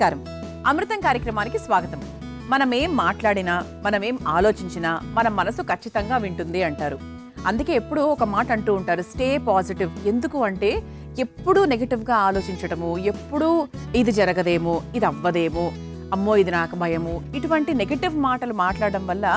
నమస్కారం. అమృతం కార్యక్రమానికి స్వాగతం. మనమేం మాట్లాడినా, మనమేం ఆలోచించినా మన మనసు ఖచ్చితంగా వింటుంది అంటారు. అందుకే ఎప్పుడూ ఒక మాట అంటూ ఉంటారు, స్టే పాజిటివ్. ఎందుకు అంటే ఎప్పుడూ నెగిటివ్గా ఆలోచించటము, ఎప్పుడూ ఇది జరగదేమో, ఇది అవ్వదేమో, అమ్మో ఇది నాకు భయము, ఇటువంటి నెగిటివ్ మాటలు మాట్లాడడం వల్ల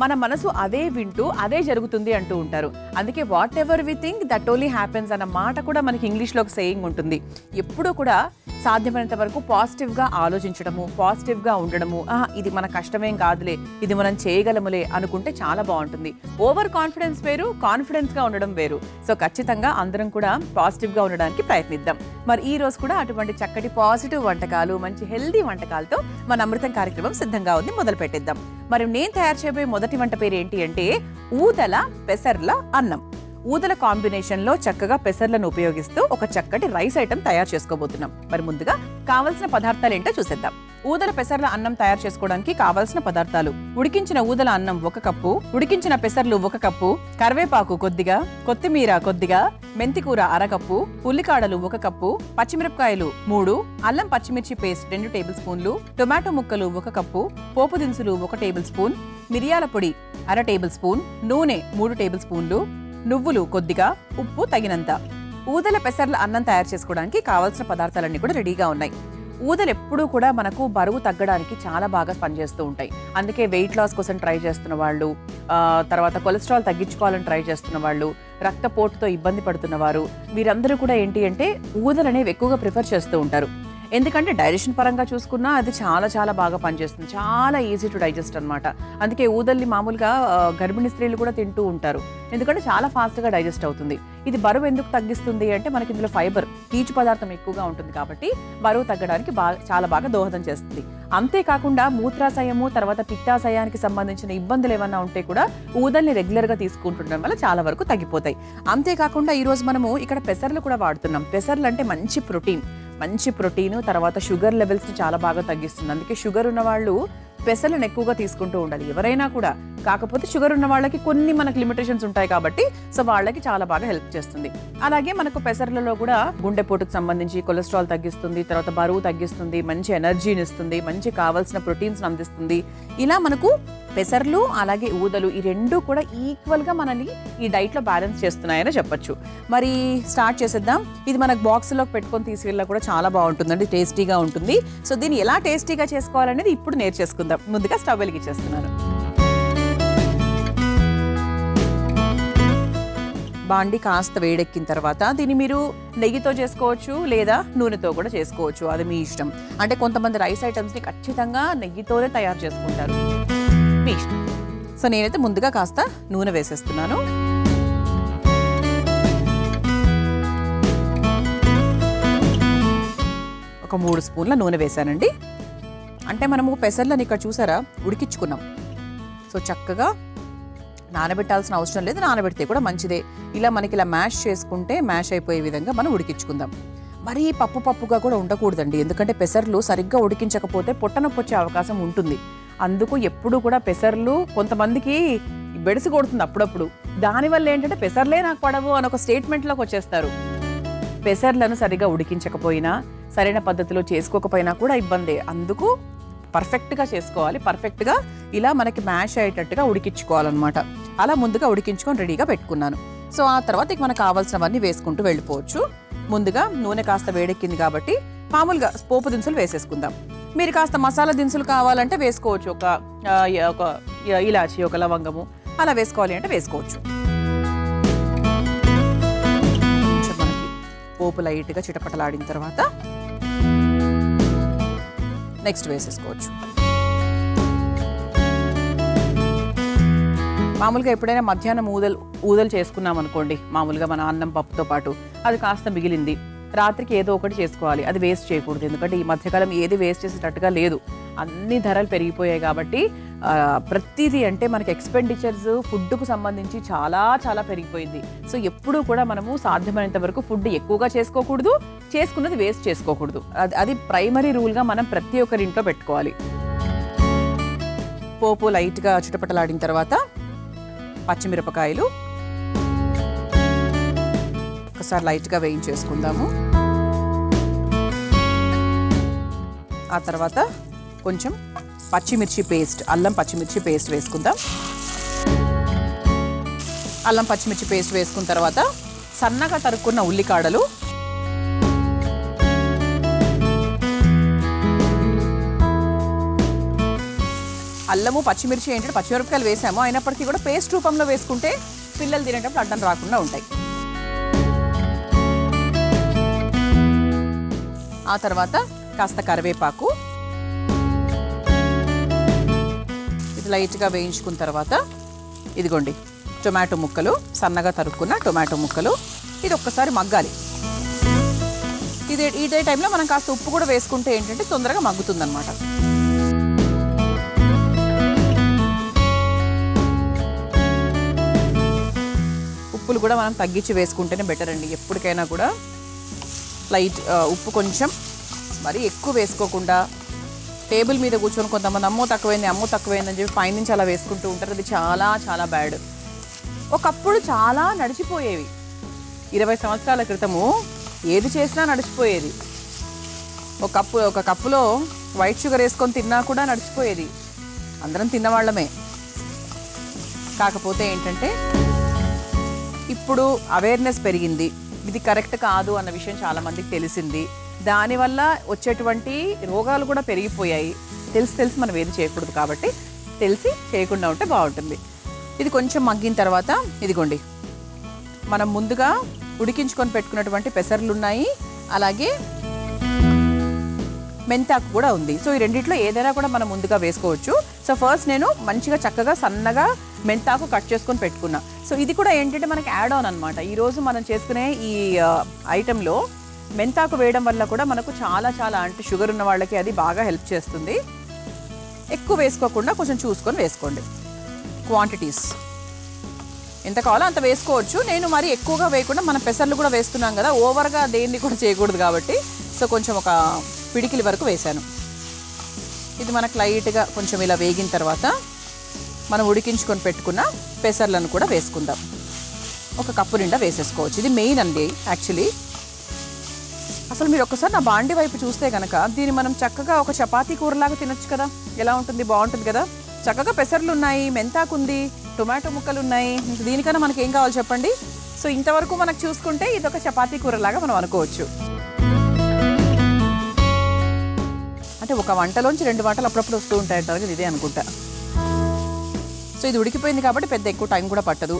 మన మనసు అదే వింటూ అదే జరుగుతుంది అంటూ ఉంటారు. అందుకే whatever we think that only happens అన్న మాట కూడా మనకి ఇంగ్లీష్లో ఒక సేయింగ్ ఉంటుంది. ఎప్పుడూ కూడా సాధ్యమైనంత వరకు పాజిటివ్గా ఆలోచించడము, పాజిటివ్గా ఉండడము, ఇది మన కష్టమేం కాదులే, ఇది మనం చేయగలములే అనుకుంటే చాలా బాగుంటుంది. ఓవర్ కాన్ఫిడెన్స్ వేరు, కాన్ఫిడెన్స్గా ఉండడం వేరు. సో ఖచ్చితంగా అందరం కూడా పాజిటివ్గా ఉండడానికి ప్రయత్నిద్దాం. మరి ఈ రోజు కూడా అటువంటి చక్కటి పాజిటివ్ వంటకాలు, మంచి హెల్దీ వంటకాలతో మన అమృతం కార్యక్రమం సిద్ధంగా ఉంది. మొదలు పెట్టిద్దాం. మరి నేను తయారు చేయబోయే మొదటి వంట పేరు ఏంటి అంటే ఊదల పెసర్ల అన్నం. ఊదల కాంబినేషన్లో చక్కగా పెసర్లను ఉపయోగిస్తూ ఒక చక్కటి రైస్ ఐటమ్ తయారు చేసుకోబోతున్నాం. మరి ముందుగా కావలసిన పదార్థాలు ఏంటో చూసేద్దాం. ఊదల పెసర్ల అన్నం తయారు చేసుకోవడానికి కావాల్సిన పదార్థాలు: ఉడికించిన ఊదల అన్నం 1 కప్పు, ఉడికించిన పెసర్లు 1 కప్పు, కరివేపాకు కొద్దిగా, కొత్తిమీర కొద్దిగా, మెంతికూర 1/2 కప్పు, ఉల్లికాడలు 1 కప్పు, పచ్చిమిరపకాయలు 3, అల్లం పచ్చిమిర్చి పేస్ట్ 2 టేబుల్ స్పూన్లు, టొమాటో ముక్కలు 1 కప్పు, పోపు దినుసులు 1 టేబుల్ స్పూన్, మిరియాల పొడి 1/2 టేబుల్ స్పూన్, నూనె 3 టేబుల్ స్పూన్లు, నువ్వులు కొద్దిగా, ఉప్పు తగినంత. ఊదల పెసర్ల అన్నం తయారు చేసుకోవడానికి కావాల్సిన పదార్థాలన్నీ కూడా రెడీగా ఉన్నాయి. ఊదలు ఎప్పుడూ కూడా మనకు బరువు తగ్గడానికి చాలా బాగా పనిచేస్తూ ఉంటాయి. అందుకే వెయిట్ లాస్ కోసం ట్రై చేస్తున్న వాళ్ళు, తర్వాత కొలెస్ట్రాల్ తగ్గించుకోవాలని ట్రై చేస్తున్న వాళ్ళు, రక్తపోటుతో ఇబ్బంది పడుతున్న వారు, వీరందరూ కూడా ఏంటి అంటే ఊదలు అనేవి ఎక్కువగా ప్రిఫర్ చేస్తూ ఉంటారు. ఎందుకంటే డైజెషన్ పరంగా చూసుకున్నా అది చాలా చాలా బాగా పనిచేస్తుంది. చాలా ఈజీ టు డైజెస్ట్ అనమాట. అందుకే ఊదల్ని మామూలుగా గర్భిణీ స్త్రీలు కూడా తింటూ ఉంటారు. ఎందుకంటే చాలా ఫాస్ట్గా డైజెస్ట్ అవుతుంది. ఇది బరువు ఎందుకు తగ్గిస్తుంది అంటే మనకి ఇందులో ఫైబర్, పీచు పదార్థం ఎక్కువగా ఉంటుంది కాబట్టి బరువు తగ్గడానికి చాలా బాగా దోహదం చేస్తుంది. అంతేకాకుండా మూత్రాశయము, తర్వాత పిత్తాశయానికి సంబంధించిన ఇబ్బందులు ఏమన్నా ఉంటే కూడా ఊదల్ని రెగ్యులర్గా తీసుకుంటుండడం వల్ల చాలా వరకు తగ్గిపోతాయి. అంతేకాకుండా ఈరోజు మనము ఇక్కడ పెసర్లు కూడా వాడుతున్నాం. పెసర్లు అంటే మంచి ప్రోటీన్, తర్వాత షుగర్ లెవెల్స్ని చాలా బాగా తగ్గిస్తుంది. అందుకే షుగర్ ఉన్న వాళ్ళు పెసర్లను ఎక్కువగా తీసుకుంటూ ఉండాలి ఎవరైనా కూడా. కాకపోతే షుగర్ ఉన్న వాళ్ళకి కొన్ని మనకు లిమిటేషన్స్ ఉంటాయి కాబట్టి సో వాళ్ళకి చాలా బాగా హెల్ప్ చేస్తుంది. అలాగే మనకు పెసర్లలో కూడా గుండెపోటుకు సంబంధించి కొలెస్ట్రాల్ తగ్గిస్తుంది, తర్వాత బరువు తగ్గిస్తుంది, మంచి ఎనర్జీని ఇస్తుంది, మంచి కావాల్సిన ప్రోటీన్స్ అందిస్తుంది. ఇలా మనకు పెసర్లు అలాగే ఊదలు ఈ రెండు కూడా ఈక్వల్గా మనల్ని ఈ డైట్లో బ్యాలెన్స్ చేస్తున్నాయని చెప్పొచ్చు. మరి స్టార్ట్ చేసేద్దాం. ఇది మనకు బాక్స్లోకి పెట్టుకొని తీసుకెళ్ళా కూడా చాలా బాగుంటుందండి, టేస్టీగా ఉంటుంది. సో దీన్ని ఎలా టేస్టీగా చేసుకోవాలనేది ఇప్పుడు నేర్చేసుకుందాం. ముందుగా స్టవ్ వెలిగించేస్తున్నాను. బాండి కాస్త వేడెక్కిన తర్వాత దీన్ని మీరు నెయ్యితో చేసుకోవచ్చు లేదా నూనెతో కూడా చేసుకోవచ్చు, అది మీ ఇష్టం. అంటే కొంతమంది రైస్ ఐటమ్స్ని ఖచ్చితంగా నెయ్యితోనే తయారు చేసుకుంటారు, మీ ఇష్టం. సో నేనైతే ముందుగా కాస్త నూనె వేసేస్తున్నాను. ఒక 3 స్పూన్ల నూనె వేసానండి. అంటే మనము పెసర్లను ఇక్కడ చూసారా ఉడికించుకున్నాం. సో చక్కగా నానబెట్టాల్సిన అవసరం లేదు, నానబెడితే కూడా మంచిదే. ఇలా మనకి ఇలా మ్యాష్ చేసుకుంటే మ్యాష్ అయిపోయే విధంగా మనం ఉడికించుకుందాం. మరీ పప్పుగా కూడా ఉండకూడదండి, ఎందుకంటే పెసర్లు సరిగ్గా ఉడికించకపోతే పొట్టనొప్పి వచ్చే అవకాశం ఉంటుంది. అందుకు ఎప్పుడు కూడా పెసర్లు కొంతమందికి బెడిసి కొడుతుంది అప్పుడప్పుడు. దానివల్ల ఏంటంటే పెసర్లే నాకు పడవు అని ఒక స్టేట్మెంట్లోకి వచ్చేస్తారు. పెసర్లను సరిగ్గా ఉడికించకపోయినా, సరైన పద్ధతిలో చేసుకోకపోయినా కూడా ఇబ్బందే. అందుకు పర్ఫెక్ట్గా చేసుకోవాలి. పర్ఫెక్ట్గా ఇలా మనకి మ్యాష్ అయ్యేటట్టుగా ఉడికించుకోవాలన్నమాట. అలా ముందుగా ఉడికించుకొని రెడీగా పెట్టుకున్నాను. సో ఆ తర్వాత ఇక మనకు కావాల్సినవన్నీ వేసుకుంటూ వెళ్ళిపోవచ్చు. ముందుగా నూనె కాస్త వేడెక్కింది కాబట్టి మామూలుగా పోపు దినుసులు వేసేసుకుందాం. మీరు కాస్త మసాలా దినుసులు కావాలంటే వేసుకోవచ్చు, ఒక ఇలాచి, ఒక లవంగము అలా వేసుకోవాలి అంటే వేసుకోవచ్చు. కొంచెం మనకి పోపు లైట్గా చిటపటలాడిన తర్వాత నెక్స్ట్ వేసేసుకోవచ్చు. మామూలుగా ఎప్పుడైనా మధ్యాహ్నం ఊదలు చేసుకున్నాం అనుకోండి, మామూలుగా మన అన్నం పప్పుతో పాటు అది కాస్త మిగిలింది, రాత్రికి ఏదో ఒకటి చేసుకోవాలి, అది వేస్ట్ చేయకూడదు. ఎందుకంటే ఈ మధ్యకాలం ఏది వేస్ట్ చేసేటట్టుగా లేదు, అన్ని ధరలు పెరిగిపోయాయి కాబట్టి ప్రతిదీ అంటే మనకి ఎక్స్పెండిచర్స్ ఫుడ్కు సంబంధించి చాలా చాలా పెరిగిపోయింది. సో ఎప్పుడూ కూడా మనము సాధ్యమైనంత వరకు ఫుడ్ ఎక్కువగా చేసుకోకూడదు, చేసుకున్నది వేస్ట్ చేసుకోకూడదు. అది ప్రైమరీ రూల్గా మనం ప్రతి ఒక్కరి ఇంట్లో పెట్టుకోవాలి. పోపు లైట్గా చిటపటలాడిన తర్వాత పచ్చిమిరపకాయలు ఒకసారి లైట్గా వేయించేసుకుందాము. ఆ తర్వాత కొంచెం పచ్చిమిర్చి పేస్ట్, అల్లం పచ్చిమిర్చి పేస్ట్ వేసుకుందాం. అల్లం పచ్చిమిర్చి పేస్ట్ వేసుకున్న తర్వాత సన్నగా తరుక్కున్న ఉల్లికాడలు, అల్లము పచ్చిమిర్చి ఏంటంటే పచ్చిమిరపకాయలు వేసాము, అయినప్పటికీ కూడా పేస్ట్ రూపంలో వేసుకుంటే పిల్లలు తినేటప్పుడు అడ్డం రాకుండా ఉంటాయి. ఆ తర్వాత కాస్త కరివేపాకు, ఇది లైట్గా వేయించుకున్న తర్వాత ఇదిగోండి టొమాటో ముక్కలు, సన్నగా తరుక్కున్న టొమాటో ముక్కలు. ఇది ఒక్కసారి మగ్గాలి. ఇదే టైంలో మనం కాస్త ఉప్పు కూడా వేసుకుంటే ఏంటంటే తొందరగా మగ్గుతుందన్నమాట. ఉప్పులు కూడా మనం తగ్గించి వేసుకుంటేనే బెటర్ అండి. ఎప్పటికైనా కూడా లైట్ ఉప్పు కొంచెం మరీ ఎక్కువ వేసుకోకుండా, టేబుల్ మీద కూర్చొని కొంతమంది అమ్మో తక్కువైంది అని చెప్పి పైనుంచి అలా వేసుకుంటూ ఉంటారు. అది చాలా చాలా బ్యాడ్. ఒకప్పుడు చాలా నడిచిపోయేవి. 20 సంవత్సరాల క్రితము ఏది చేసినా నడిచిపోయేది. ఒక కప్పులో వైట్ షుగర్ వేసుకొని తిన్నా కూడా నడిచిపోయేది. అందరం తిన్నవాళ్ళమే. కాకపోతే ఏంటంటే ఇప్పుడు అవేర్నెస్ పెరిగింది, ఇది కరెక్ట్ కాదు అన్న విషయం చాలామందికి తెలిసింది. దానివల్ల వచ్చేటువంటి రోగాలు కూడా పెరిగిపోయాయి. తెలిసి మనం ఏది చేయకూడదు కాబట్టి తెలిసి చేయకుండా ఉంటే బాగుంటుంది. ఇది కొంచెం మగ్గిన తర్వాత ఇదిగోండి మనం ముందుగా ఉడికించుకొని పెట్టుకున్నటువంటి పెసర్లు ఉన్నాయి, అలాగే మెంతాకు కూడా ఉంది. సో ఈ రెండిట్లో ఏదైనా కూడా మనం ముందుగా వేసుకోవచ్చు. సో ఫస్ట్ నేను మంచిగా చక్కగా సన్నగా మెంతాకు కట్ చేసుకొని పెట్టుకున్నా. సో ఇది కూడా ఏంటంటే మనకి యాడ్ ఆన్ అనమాట. ఈరోజు మనం చేసుకునే ఈ ఐటెంలో మెంతాకు వేయడం వల్ల కూడా మనకు చాలా చాలా అంటే షుగర్ ఉన్న వాళ్ళకి అది బాగా హెల్ప్ చేస్తుంది. ఎక్కువ వేసుకోకుండా కొంచెం చూసుకొని వేసుకోండి. క్వాంటిటీస్ ఎంత కావాలో అంత వేసుకోవచ్చు. నేను మరి ఎక్కువగా వేయకుండా మన పెసర్లు కూడా వేస్తున్నాం కదా, ఓవర్గా దేన్ని కూడా చేయకూడదు కాబట్టి సో కొంచెం ఒక పిడికిలి వరకు వేశాను. ఇది మనకు లైట్గా కొంచెం ఇలా వేగిన తర్వాత మనం ఉడికించుకొని పెట్టుకున్న పెసర్లను కూడా వేసుకుందాం. ఒక కప్పు నిండా వేసేసుకోవచ్చు. ఇది మెయిన్ అండి యాక్చువల్లీ. అసలు మీరు ఒక్కసారి నా బాండి వైపు చూస్తే కనుక దీన్ని మనం చక్కగా ఒక చపాతీ కూరలాగా తినొచ్చు కదా. ఎలా ఉంటుంది? బాగుంటుంది కదా. చక్కగా పెసర్లు ఉన్నాయి, మెంతాకు ఉంది, టొమాటో ముక్కలు ఉన్నాయి. దీనికన్నా మనకి ఏం కావాలి చెప్పండి. సో ఇంతవరకు మనకు చూసుకుంటే ఇది ఒక చపాతీ కూరలాగా మనం అనుకోవచ్చు. అంటే ఒక వంటలోంచి 2 వంటలు అప్పుడప్పుడు వస్తూ ఉంటాయి అంటారు కదా, ఇదే అనుకుంటా. సో ఇది ఉడికిపోయింది కాబట్టి పెద్ద ఎక్కువ టైం కూడా పట్టదు.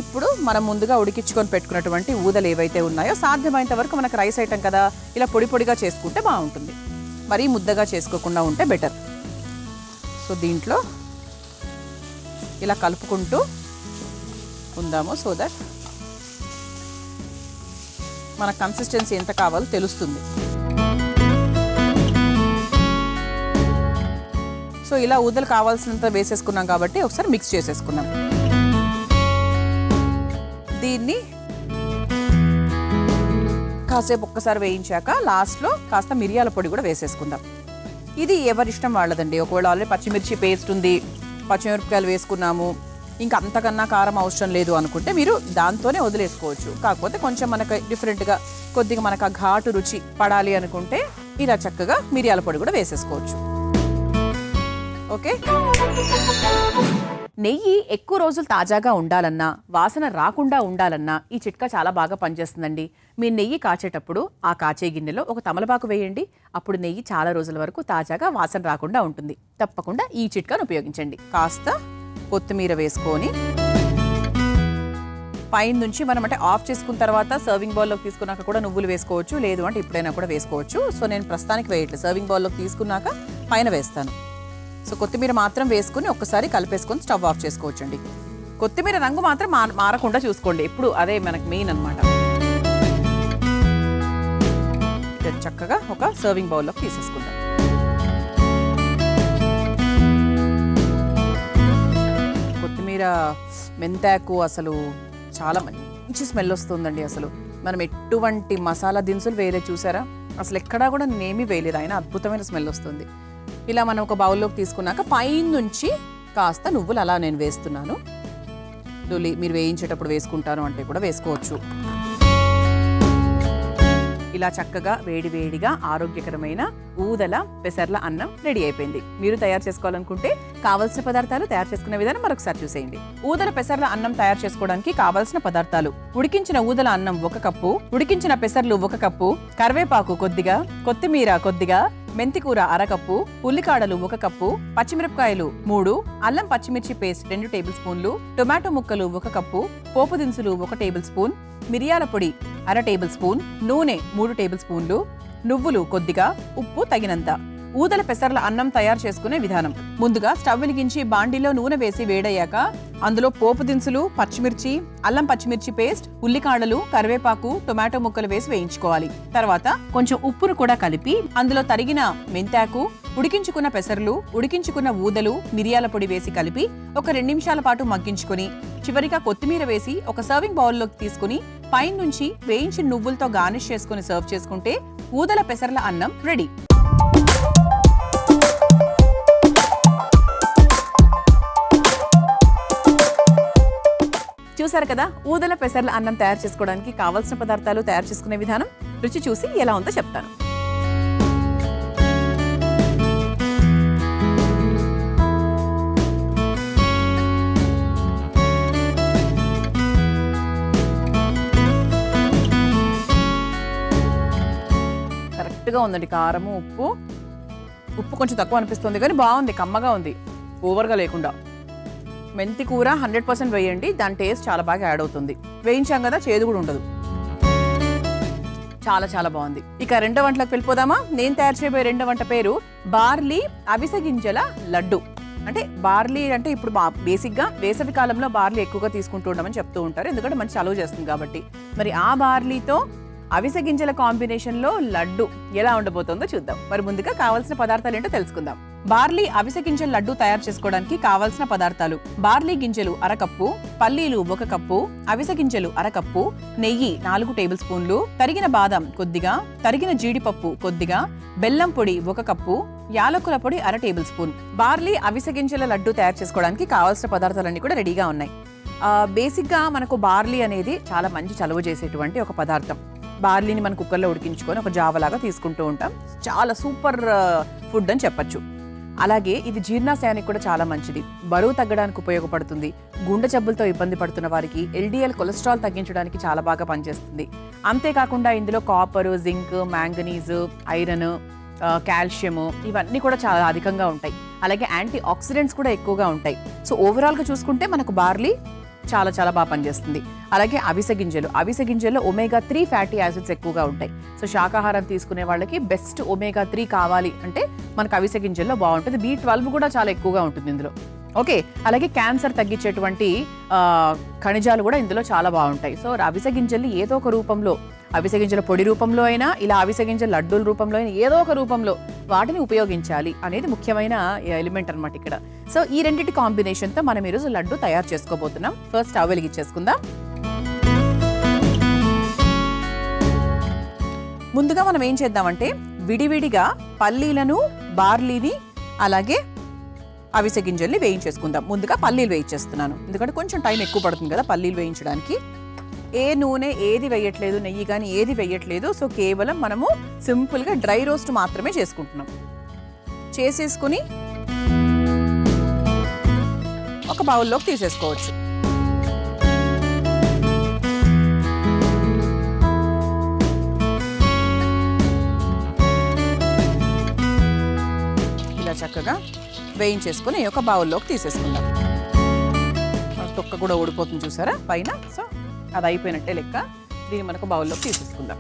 ఇప్పుడు మనం ముందుగా ఉడికించుకొని పెట్టుకున్నటువంటి ఊదలు ఏవైతే ఉన్నాయో సాధ్యమైనంత వరకు మనకు రైస్ ఐటమ్ కదా, ఇలా పొడి పొడిగా చేసుకుంటే బాగుంటుంది. మరీ ముద్దగా చేసుకోకుండా ఉంటే బెటర్. సో దీంట్లో ఇలా కలుపుకుంటూ ఉందాము. సో దట్ మన కన్సిస్టెన్సీ ఎంత కావాలో తెలుస్తుంది. సో ఇలా ఊదలు కావాల్సినంత వేసేసుకున్నాం కాబట్టి ఒకసారి మిక్స్ చేసేసుకున్నాం. దీన్ని కాసేపు ఒక్కసారి వేయించాక లాస్ట్లో కాస్త మిరియాల పొడి కూడా వేసేసుకుందాం. ఇది ఎవరిష్టం వాళ్ళదండి. ఒకవేళ ఆల్రెడీ పచ్చిమిర్చి పేస్ట్ ఉంది, పచ్చిమిరపకాయలు వేసుకున్నాము, ఇంకా అంతకన్నా కారం అవసరం లేదు అనుకుంటే మీరు దాంతోనే వదిలేసుకోవచ్చు. కాకపోతే కొంచెం మనకు డిఫరెంట్గా కొద్దిగా మనకు ఆ ఘాటు రుచి పడాలి అనుకుంటే ఇలా చక్కగా మిరియాల పొడి కూడా వేసేసుకోవచ్చు. ఓకే. నెయ్యి ఎక్కువ రోజులు తాజాగా ఉండాలన్నా, వాసన రాకుండా ఉండాలన్నా ఈ చిట్కా చాలా బాగా పనిచేస్తుందండి. మీ నెయ్యి కాచేటప్పుడు ఆ కాచే గిన్నెలో ఒక తమలపాకు వేయండి. అప్పుడు నెయ్యి చాలా రోజుల వరకు తాజాగా వాసన రాకుండా ఉంటుంది. తప్పకుండా ఈ చిట్కాను ఉపయోగించండి. కాస్త కొత్తిమీర వేసుకొని పైన నుంచి మనం అంటే ఆఫ్ చేసుకున్న తర్వాత సర్వింగ్ బౌల్లోకి తీసుకున్నాక కూడా నువ్వులు వేసుకోవచ్చు, లేదు అంటే ఇప్పుడైనా కూడా వేసుకోవచ్చు. సో నేను ప్రస్తుతానికి వేయట్లేదు, సర్వింగ్ బౌల్లోకి తీసుకున్నాక పైన వేస్తాను. సో కొత్తిమీర మాత్రం వేసుకుని ఒక్కసారి కలిపేసుకొని స్టవ్ ఆఫ్ చేసుకోవచ్చండి. కొత్తిమీర రంగు మాత్రం మారకుండా చూసుకోండి ఎప్పుడు, అదే మనకు మెయిన్ అనమాట. చక్కగా ఒక సర్వింగ్ బౌల్లోకి తీసేసుకుందాం. కొత్తిమీర మెంతాకు అసలు చాలా మంచి స్మెల్ వస్తుందండి. అసలు మనం ఎటువంటి మసాలా దినుసులు వేరే చూసారా, అసలు ఎక్కడా కూడా నేనేమీ వేయలేదు, అయినా అద్భుతమైన స్మెల్ వస్తుంది. ఇలా మనం ఒక బౌల్లోకి తీసుకున్నాక పైన నుంచి కాస్త నువ్వులు అలా నేను వేస్తున్నాను. మీరు వేయించేటప్పుడు వేసుకుంటాను అంటే కూడా వేసుకోవచ్చు. ఇలా చక్కగా వేడివేడిగా ఆరోగ్యకరమైన ఊదల పెసర్ల అన్నం రెడీ అయిపోయింది. మీరు తయారు చేసుకోవాలనుకుంటే కావాల్సిన పదార్థాలు, తయారు చేసుకునే విధానం మరొకసారి చూసేయండి. ఊదల పెసర్ల అన్నం తయారు చేసుకోవడానికి కావాల్సిన పదార్థాలు: ఉడికించిన ఊదల అన్నం 1 కప్పు, ఉడికించిన పెసర్లు 1 కప్పు, కరివేపాకు కొద్దిగా, కొత్తిమీర కొద్దిగా, మెంతికూర 1/2 కప్పు, ఉల్లికాడలు 1 కప్పు, పచ్చిమిరపకాయలు 3, అల్లం పచ్చిమిర్చి పేస్ట్ 2 టేబుల్ స్పూన్లు, టొమాటో ముక్కలు 1 కప్పు, పోపు దినుసులు 1 టేబుల్ స్పూన్, మిరియాల పొడి 1/2 టేబుల్ స్పూన్, నూనె 3 టేబుల్ స్పూన్లు, నువ్వులు కొద్దిగా, ఉప్పు తగినంత. ఊదల పెసర్ల అన్నం తయారు చేసుకునే విధానం: ముందుగా స్టవ్ వెలిగించి బాండీలో నూనె వేసి వేడయ్యాక అందులో పోపు దినుసులు, పచ్చిమిర్చి, అల్లం పచ్చిమిర్చి పేస్ట్, ఉల్లికాడలు, కరివేపాకు, టొమాటో ముక్కలు వేసి వేయించుకోవాలి. తర్వాత కొంచెం ఉప్పును కూడా కలిపి అందులో తరిగిన మెంతాకు, ఉడికించుకున్న పెసర్లు, ఉడికించుకున్న ఊదలు, మిరియాల పొడి వేసి కలిపి ఒక 2 నిమిషాల పాటు మగ్గించుకొని చివరిగా కొత్తిమీర వేసి ఒక సర్వింగ్ బౌల్లోకి తీసుకుని పైన నుంచి వేయించిన నువ్వులతో గార్నిష్ చేసుకుని సర్వ్ చేసుకుంటే ఊదల పెసర్ల అన్నం రెడీ. చూసారు కదా, ఊదల పెసర్ల అన్నం తయారు చేసుకోవడానికి కావాల్సిన పదార్థాలు, తయారు చేసుకునే విధానం. రుచి చూసి ఎలా ఉందో చెప్తాను. కరెక్ట్గా ఉందండి. కారము, ఉప్పు కొంచెం తక్కువ అనిపిస్తుంది కానీ బాగుంది, కమ్మగా ఉంది, ఓవర్గా లేకుండా. మెంతి కూర 100% వేయండి, దాని టేస్ట్ చాలా బాగా యాడ్ అవుతుంది. వేయించాం కదా, చేదు కూడా ఉండదు. చాలా చాలా బాగుంది. ఇక రెండో వంటలకు వెళ్ళిపోదామా? నేను తయారు చేయబోయే రెండో వంట పేరు బార్లీ అవిసె గింజల లడ్డు. అంటే బార్లీ అంటే ఇప్పుడు బేసిక్గా వేసవి కాలంలో బార్లీ ఎక్కువగా తీసుకుంటూ ఉండమని చెప్తూ ఉంటారు, ఎందుకంటే మంచి చలువ చేస్తుంది కాబట్టి. మరి ఆ బార్లీతో అవిసె గింజల కాంబినేషన్లో లడ్డు ఎలా ఉండబోతుందో చూద్దాం. మరి ముందుగా కావాల్సిన పదార్థాలు ఏంటో తెలుసుకుందాం. బార్లీ అవిసె గింజల లడ్డు తయారు చేసుకోవడానికి కావాల్సిన పదార్థాలు: బార్లీ గింజలు 1/2 కప్పు, పల్లీలు 1 కప్పు, అవిసె గింజలు 1/2 కప్పు, నెయ్యి 4 టేబుల్ స్పూన్లు, తరిగిన బాదం కొద్దిగా, తరిగిన జీడిపప్పు కొద్దిగా, బెల్లం పొడి 1 కప్పు, యాలకుల పొడి 1/2 టేబుల్ స్పూన్. బార్లీ అవిసె గింజల లడ్డు తయారు చేసుకోవడానికి కావాల్సిన పదార్థాలన్నీ కూడా రెడీగా ఉన్నాయి. బేసిక్గా మనకు బార్లీ అనేది చాలా మంచి చలువ చేసేటువంటి ఒక పదార్థం. బార్లీని మనం కుక్కర్లో ఉడికించుకొని ఒక జావలాగా తీసుకుంటూ ఉంటాం. చాలా సూపర్ ఫుడ్ అని చెప్పచ్చు. అలాగే ఇది జీర్ణాశయానికి కూడా చాలా మంచిది, బరువు తగ్గడానికి ఉపయోగపడుతుంది, గుండె జబ్బులతో ఇబ్బంది పడుతున్న వారికి, LDL కొలెస్ట్రాల్ తగ్గించడానికి చాలా బాగా పనిచేస్తుంది. అంతేకాకుండా ఇందులో copper, zinc, manganese, iron, calcium ఇవన్నీ కూడా చాలా అధికంగా ఉంటాయి. అలాగే యాంటీ ఆక్సిడెంట్స్ కూడా ఎక్కువగా ఉంటాయి. సో ఓవరాల్గా చూసుకుంటే మనకు బార్లీ చాలా చాలా బాగా పనిచేస్తుంది. అలాగే అవిసె గింజల్లో omega-3 ఫ్యాటీ యాసిడ్స్ ఎక్కువగా ఉంటాయి. సో శాకాహారం తీసుకునే వాళ్ళకి బెస్ట్ omega-3 కావాలి అంటే మనకు అవిసె గింజల్లో బాగుంటుంది. B12 కూడా చాలా ఎక్కువగా ఉంటుంది ఇందులో. ఓకే, అలాగే క్యాన్సర్ తగ్గించేటువంటి ఖనిజాలు కూడా ఇందులో చాలా బాగుంటాయి. సో అవిసె గింజల్ని ఏదో ఒక రూపంలో, అవిసె గింజల పొడి రూపంలో అయినా, ఇలా అవిసె గింజల లడ్డూల రూపంలో అయినా ఏదో ఒక రూపంలో వాటిని ఉపయోగించాలి అనేది ముఖ్యమైన ఎలిమెంట్ అనమాట ఇక్కడ. సో ఈ రెండింటి కాంబినేషన్తో మనం ఈరోజు లడ్డు తయారు చేసుకోబోతున్నాం. ఫస్ట్ స్టవ్ వెలిగించేసుకుందాం. ముందుగా మనం ఏం చేద్దామంటే విడివిడిగా పల్లీలను, బార్లీని, అలాగే అవిసె గింజల్ని వేయించేసుకుందాం. ముందుగా పల్లీలు వేయించేస్తున్నాను, ఎందుకంటే కొంచెం టైం ఎక్కువ పడుతుంది కదా పల్లీలు వేయించడానికి. ఏ నూనె ఏది వేయట్లేదు, నెయ్యి కానీ ఏది వేయట్లేదు. సో కేవలం మనము సింపుల్గా డ్రై రోస్ట్ మాత్రమే చేసుకుంటున్నాం. చేసేసుకుని ఒక బౌల్లోకి తీసేసుకోవచ్చు. ఇలా చక్కగా వేయించేసుకుని ఒక బౌల్లోకి తీసేసుకుందాం. తొక్క కూడా ఊడిపోతుంది చూసారా పైన. సో అది అయిపోయినట్టే లెక్క. దీన్ని మనకు బౌల్లోకి తీసేసుకుందాం.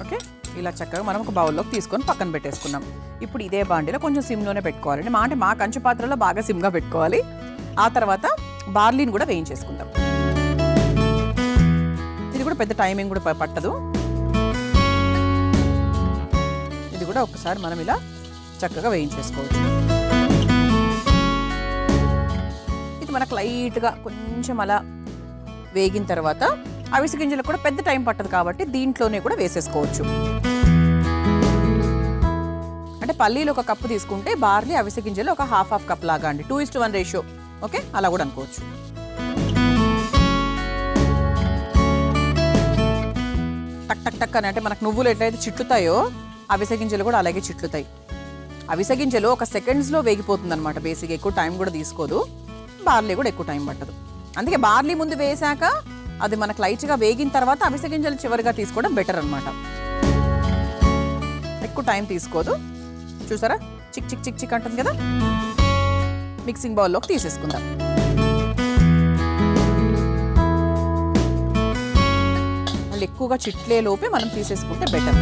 ఓకే, ఇలా చక్కగా మనం ఒక బౌల్లోకి తీసుకొని పక్కన పెట్టేసుకున్నాం. ఇప్పుడు ఇదే బాండీలో కొంచెం సిమ్లోనే పెట్టుకోవాలండి. అంటే మా కంచు పాత్రలో బాగా సిమ్గా పెట్టుకోవాలి. ఆ తర్వాత బార్లీని కూడా వేయించేసుకుందాం. ఇది కూడా పెద్ద టైమింగ్ కూడా పట్టదు. ఇది కూడా ఒకసారి మనం ఇలా చక్కగా వేయించేసుకోవచ్చు. ఇది మనకు లైట్గా కొంచెం అలా వేగిన తర్వాత అవిసె గింజలకు కూడా పెద్ద టైం పట్టదు కాబట్టి దీంట్లోనే కూడా వేసేసుకోవచ్చు. అంటే పల్లీలు ఒక కప్పు తీసుకుంటే బార్లీ అవిసె గింజలు ఒక హాఫ్ కప్ లాగా అండి, 2:1 రేషియో. ఓకే, అలా కూడా అనుకోవచ్చు. టక్ టక్ టక్ అని అంటే మనకు నువ్వులు ఎట్లయితే చిట్లుతాయో అవిసె గింజలు కూడా అలాగే చిట్లుతాయి. అవిసె గింజలు ఒక సెకండ్స్లో వేగిపోతుంది అనమాట. బేసిక్ ఎక్కువ టైం కూడా తీసుకోదు, బార్లీ కూడా ఎక్కువ టైం పట్టదు. అందుకే బార్లీ ముందు వేసాక అది మనకు లైట్గా వేగిన తర్వాత అవిసె గింజలు చివరిగా తీసుకోవడం బెటర్ అనమాట. ఎక్కువ టైం తీసుకోదు. చూసారా, చిక్ చిక్ చిక్ చిక్ అంటుంది కదా. మిక్సింగ్ బౌల్లోకి తీసేసుకుందాం. మళ్ళీ ఎక్కువగా చిట్లే లోపే మనం తీసేసుకుంటే బెటర్.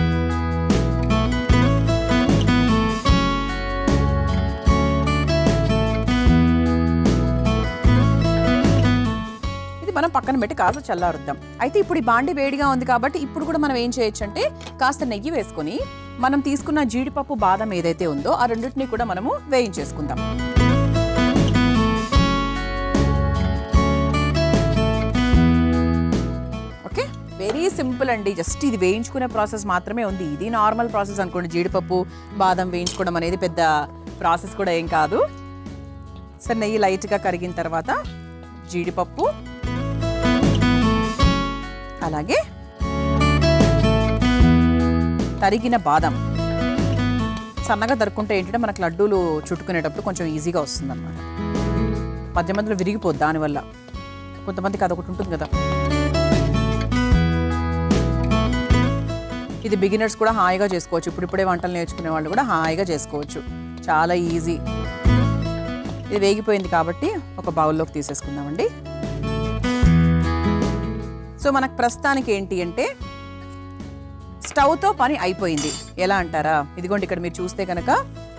మనం పక్కన పెట్టి కాస్త చల్లారుద్దాం. అయితే ఇప్పుడు ఈ బాండి వేడిగా ఉంది కాబట్టి ఇప్పుడు కూడా మనం ఏం చేయొచ్చు అంటే కాస్త నెయ్యి వేసుకొని మనం తీసుకున్న జీడిపప్పు బాదం ఏదైతే ఉందో ఆ రెండింటిని కూడా మనము వేయించేసుకుందాం. ఓకే, వెరీ సింపుల్ అండి. జస్ట్ ఇది వేయించుకునే ప్రాసెస్ మాత్రమే ఉంది. ఇది నార్మల్ ప్రాసెస్ అనుకోండి. జీడిపప్పు బాదం వేయించుకోవడం అనేది పెద్ద ప్రాసెస్ కూడా ఏం కాదు. సరే, నెయ్యి లైట్గా కరిగిన తర్వాత జీడిపప్పు అలాగే తరిగిన బాదం సన్నగా తరుక్కుంటే ఏంటంటే మనకు లడ్డూలు చుట్టుకునేటప్పుడు కొంచెం ఈజీగా వస్తుంది అన్నమాట. మధ్య మధ్యలో విరిగిపోద్ది దానివల్ల. కొంతమందికి అదొకటి ఉంటుంది కదా. ఇది బిగినర్స్ కూడా హాయిగా చేసుకోవచ్చు. ఇప్పుడిప్పుడే వంటలు నేర్చుకునే వాళ్ళు కూడా హాయిగా చేసుకోవచ్చు. చాలా ఈజీ. ఇది వేగిపోయింది కాబట్టి ఒక బౌల్లోకి తీసేసుకుందామండి. సో మనకు ప్రస్తుతానికి ఏంటి అంటే స్టవ్తో పని అయిపోయింది. ఎలా అంటారా, ఇదిగోండి ఇక్కడ మీరు చూస్తే కనుక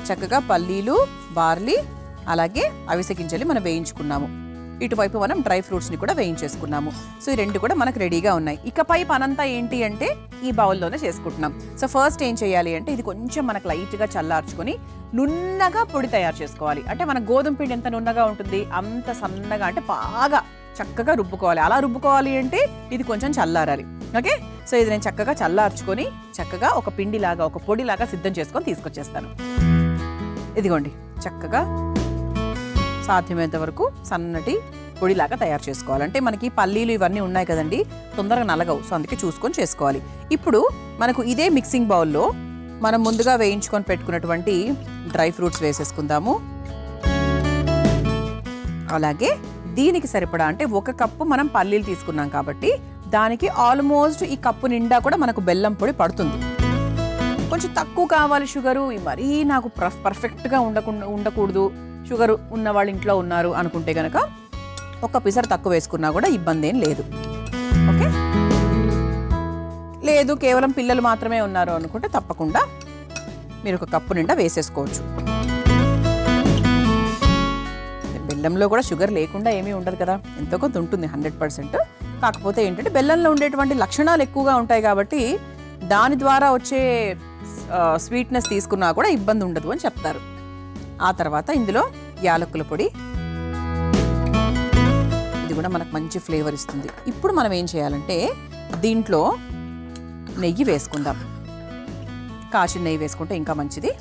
చక్కగా పల్లీలు, బార్లీ అలాగే అవిసె గింజలు మనం వేయించుకున్నాము. ఇటువైపు మనం డ్రై ఫ్రూట్స్ని కూడా వేయించేసుకున్నాము. సో ఈ రెండు కూడా మనకు రెడీగా ఉన్నాయి. ఇకపై పనంతా ఏంటి అంటే ఈ బౌల్లోనే చేసుకుంటున్నాం. సో ఫస్ట్ ఏం చేయాలి అంటే ఇది కొంచెం మనకు లైట్గా చల్లార్చుకొని నున్నగా పొడి తయారు చేసుకోవాలి. అంటే మన గోధుమ పిండి ఎంత నున్నగా ఉంటుంది అంత సన్నగా, అంటే బాగా చక్కగా రుబ్బుకోవాలి. అలా రుబ్బుకోవాలి అంటే ఇది కొంచెం చల్లారాలి. ఓకే, సో ఇది నేను చక్కగా చల్లార్చుకొని చక్కగా ఒక పిండిలాగా ఒక పొడిలాగా సిద్ధం చేసుకొని తీసుకొచ్చేస్తాను. ఇదిగోండి, చక్కగా సాధ్యమైనంత వరకు సన్నటి పొడిలాగా తయారు చేసుకోవాలి. అంటే మనకి పల్లీలు ఇవన్నీ ఉన్నాయి కదండి, తొందరగా నలగవు. సో అందుకే చూసుకొని చేసుకోవాలి. ఇప్పుడు మనకు ఇదే మిక్సింగ్ బౌల్లో మనం ముందుగా వేయించుకొని పెట్టుకున్నటువంటి డ్రై ఫ్రూట్స్ వేసేసుకుందాము. అలాగే దీనికి సరిపడా అంటే 1 కప్పు మనం పల్లీలు తీసుకున్నాం కాబట్టి దానికి ఆల్మోస్ట్ ఈ కప్పు నిండా కూడా మనకు బెల్లం పొడి పడుతుంది. కొంచెం తక్కువ కావాలి షుగరు, మరీ నాకు పర్ఫెక్ట్గా ఉండకూడదు, షుగర్ ఉన్న వాళ్ళ ఇంట్లో ఉన్నారు అనుకుంటే కనుక ఒక పిసరు తక్కువ వేసుకున్నా కూడా ఇబ్బంది ఏం లేదు. ఓకే, లేదు కేవలం పిల్లలు మాత్రమే ఉన్నారు అనుకుంటే తప్పకుండా మీరు 1 కప్పు నిండా వేసేసుకోవచ్చు. బెల్లంలో కూడా షుగర్ లేకుండా ఏమీ ఉండదు కదా, ఎంతో కొంత ఉంటుంది 100%. కాకపోతే ఏంటంటే బెల్లంలో ఉండేటువంటి లక్షణాలు ఎక్కువగా ఉంటాయి కాబట్టి దాని ద్వారా వచ్చే స్వీట్నెస్ తీసుకున్నా కూడా ఇబ్బంది ఉండదు అని చెప్తారు. ఆ తర్వాత ఇందులో యాలకుల పొడి, ఇది కూడా మనకు మంచి ఫ్లేవర్ ఇస్తుంది. ఇప్పుడు మనం ఏం చేయాలంటే దీంట్లో నెయ్యి వేసుకుందాం. కాచిన నెయ్యి వేసుకుంటే ఇంకా మంచిది.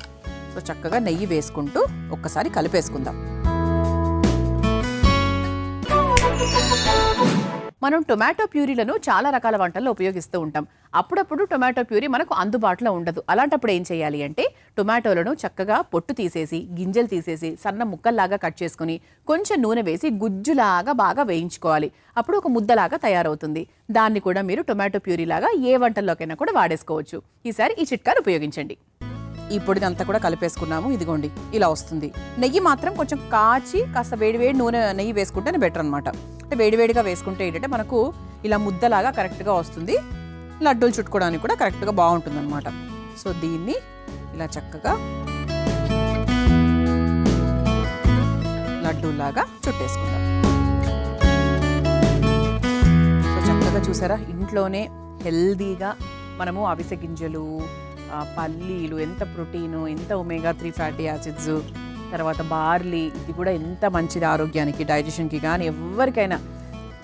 సో చక్కగా నెయ్యి వేసుకుంటూ ఒక్కసారి కలిపేసుకుందాం. మనం టొమాటో ప్యూరీలను చాలా రకాల వంటల్లో ఉపయోగిస్తూ ఉంటాం. అప్పుడప్పుడు టొమాటో ప్యూరీ మనకు అందుబాటులో ఉండదు. అలాంటప్పుడు ఏం చేయాలి అంటే టొమాటోలను చక్కగా పొట్టు తీసేసి గింజలు తీసేసి సన్న ముక్కల్లాగా కట్ చేసుకుని కొంచెం నూనె వేసి గుజ్జులాగా బాగా వేయించుకోవాలి. అప్పుడు ఒక ముద్దలాగా తయారవుతుంది. దాన్ని కూడా మీరు టొమాటో ప్యూరీ లాగా ఏ వంటల్లోకైనా కూడా వాడేసుకోవచ్చు. ఈసారి ఈ చిట్కాను ఉపయోగించండి. ఈ పొడిని అంతా కూడా కలిపేసుకున్నాము. ఇదిగోండి ఇలా వస్తుంది. నెయ్యి మాత్రం కొంచెం కాచి కాస్త వేడివేడి నూనె నెయ్యి వేసుకుంటేనే బెటర్ అనమాట. అంటే వేడివేడిగా వేసుకుంటే ఏంటంటే మనకు ఇలా ముద్దలాగా కరెక్ట్గా వస్తుంది. లడ్డూలు చుట్టుకోవడానికి కూడా కరెక్ట్గా బాగుంటుంది అనమాట. సో దీన్ని ఇలా చక్కగా లడ్డూలాగా చుట్టేసుకుందాం. సో చక్కగా చూసారా, ఇంట్లోనే హెల్దీగా మనము అవిసె గింజలు, పల్లీలు, ఎంత ప్రోటీను, ఎంత ఒమేగా-3 ఫ్యాటీ యాసిడ్స్, తర్వాత బార్లీ, ఇది కూడా ఎంత మంచిది ఆరోగ్యానికి, డైజెషన్కి కానీ ఎవరికైనా.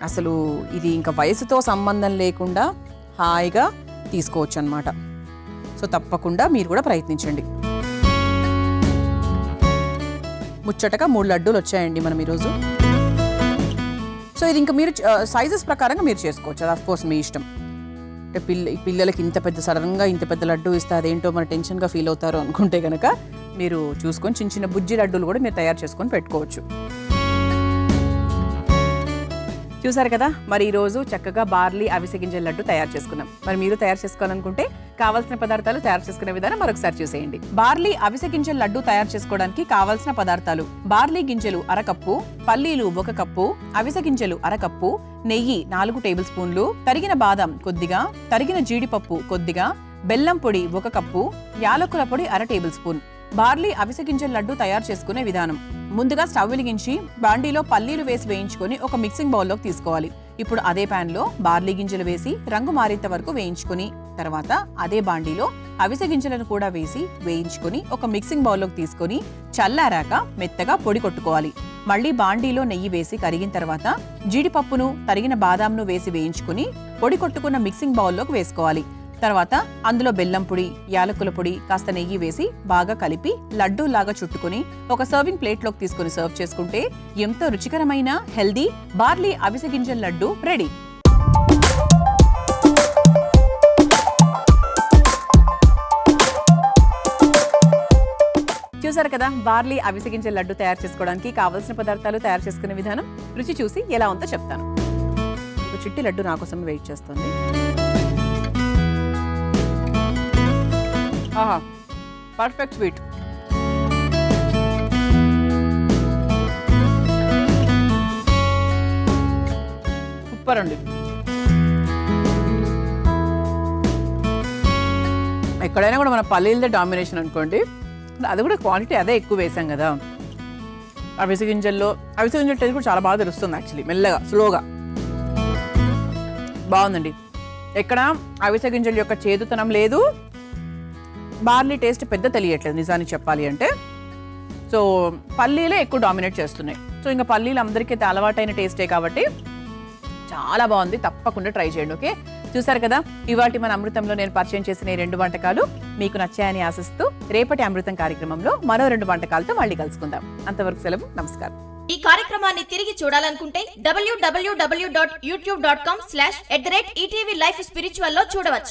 అసలు ఇది ఇంకా వయసుతో సంబంధం లేకుండా హాయిగా తీసుకోవచ్చు అన్నమాట. సో తప్పకుండా మీరు కూడా ప్రయత్నించండి. ముచ్చటగా 3 లడ్డూలు వచ్చాయండి మనం ఈరోజు. సో ఇది ఇంకా మీరు సైజెస్ ప్రకారంగా మీరు చేసుకోవచ్చు, అది ఆఫ్కోర్స్ మీ ఇష్టం. అంటే పిల్లలకి ఇంత పెద్ద సడన్గా ఇంత పెద్ద లడ్డు ఇస్తే అదేంటో మన టెన్షన్గా ఫీల్ అవుతారు అనుకుంటే కనుక మీరు చూసుకొని చిన్న చిన్న బుజ్జి లడ్డూలు కూడా మీరు తయారు చేసుకొని పెట్టుకోవచ్చు. చూసారు కదా, మరి ఈరోజు చక్కగా బార్లీ అవిసె గింజల లడ్డు తయారు చేసుకున్నాం. మరి మీరు తయారు చేసుకోవాలనుకుంటే కావాల్సిన పదార్థాలు తయారు చేసుకునే విధానం మరొకసారి చూసేయండి. బార్లీ అవిసె గింజల లడ్డు తయారు చేసుకోవడానికి కావాల్సిన పదార్థాలు: బార్లీ గింజలు 1 కప్పు, పల్లీలు 1 కప్పు, అవిసె గింజలు 1 కప్పు, నెయ్యి 4 టేబుల్ స్పూన్లు, తరిగిన బాదం కొద్దిగా, తరిగిన జీడిపప్పు కొద్దిగా, బెల్లం పొడి 1 కప్పు, యాలకుల పొడి 1/2 టేబుల్ స్పూన్. బార్లీ అవిసె గింజల లడ్డు తయారు చేసుకునే విధానం: ముందుగా స్టవ్ వెలిగించి బాండీలో పల్లీలు వేసి వేయించుకొని ఒక మిక్సింగ్ బౌల్లోకి తీసుకోవాలి. ఇప్పుడు అదే ప్యాన్ లో బార్లీ గింజలు వేసి రంగు మారేంత వరకు వేయించుకొని, తర్వాత అదే బాండీలో అవిసె గింజలను కూడా వేసి వేయించుకొని ఒక మిక్సింగ్ బౌల్లోకి తీసుకొని చల్లారాక మెత్తగా పొడి కొట్టుకోవాలి. మళ్ళీ బాండీలో నెయ్యి వేసి కరిగిన తర్వాత జీడిపప్పును తరిగిన బాదాంను వేసి వేయించుకొని పొడి కొట్టుకున్న మిక్సింగ్ బౌల్లోకి వేసుకోవాలి. తర్వాత అందులో బెల్లం పొడి, యాలకుల పొడి, కాస్త నెయ్యి వేసి బాగా కలిపి లడ్డూ లాగా చుట్టుకుని ఒక సర్వింగ్ ప్లేట్లోకి తీసుకుని సర్వ్ చేసుకుంటే ఎంతో రుచికరమైన హెల్దీ బార్లీ అవిసె గింజల లడ్డు రెడీ. చూసారు కదా, బార్లీ అవిసె గింజల లడ్డు తయారు చేసుకోవడానికి కావలసిన పదార్థాలు, తయారు చేసుకునే విధానం, రుచి చూసి ఎలా ఉందో చెప్తాను. ఒక చిట్టి లడ్డు నా కోసం వెయిట్ చేస్తుంది. ఆహా, పర్ఫెక్ట్ స్వీట్. సూపర్ అండి. ఎక్కడైనా కూడా మన పల్లీలదే డామినేషన్ అనుకోండి, అది కూడా క్వాంటిటీ అదే ఎక్కువ వేసాం కదా. అవిసె గింజల టేస్ట్ కూడా చాలా బాగా తెలుస్తుంది యాక్చువల్లీ, మెల్లగా స్లోగా. బాగుందండి. ఎక్కడ అవిసె గింజల యొక్క చేదుతనం లేదు, బార్లీ టేస్ట్ పెద్ద తెలియట్లేదు నిజానికి చెప్పాలి అంటే. సో పల్లీలే ఎక్కువ డామినేట్ చేస్తున్నాయి. సో ఇంకా పల్లీలు అందరికీ అలవాటైన టేస్టే కాబట్టి చాలా బాగుంది, తప్పకుండా ట్రై చేయండి. ఓకే, చూసారు కదా, ఇవాటి మన అమృతంలో నేను పరిచయం చేసిన 2 వంటకాలు మీకు నచ్చాయని ఆశిస్తూ రేపటి అమృతం కార్యక్రమంలో మరో 2 వంటకాలతో మళ్ళీ కలుసుకుందాం. అంతవరకు సెలవు, నమస్కారం. ఈ కార్యక్రమాన్ని తిరిగి చూడాలనుకుంటే www.youtube.com/ETV Life Spiritual లో చూడవచ్చు.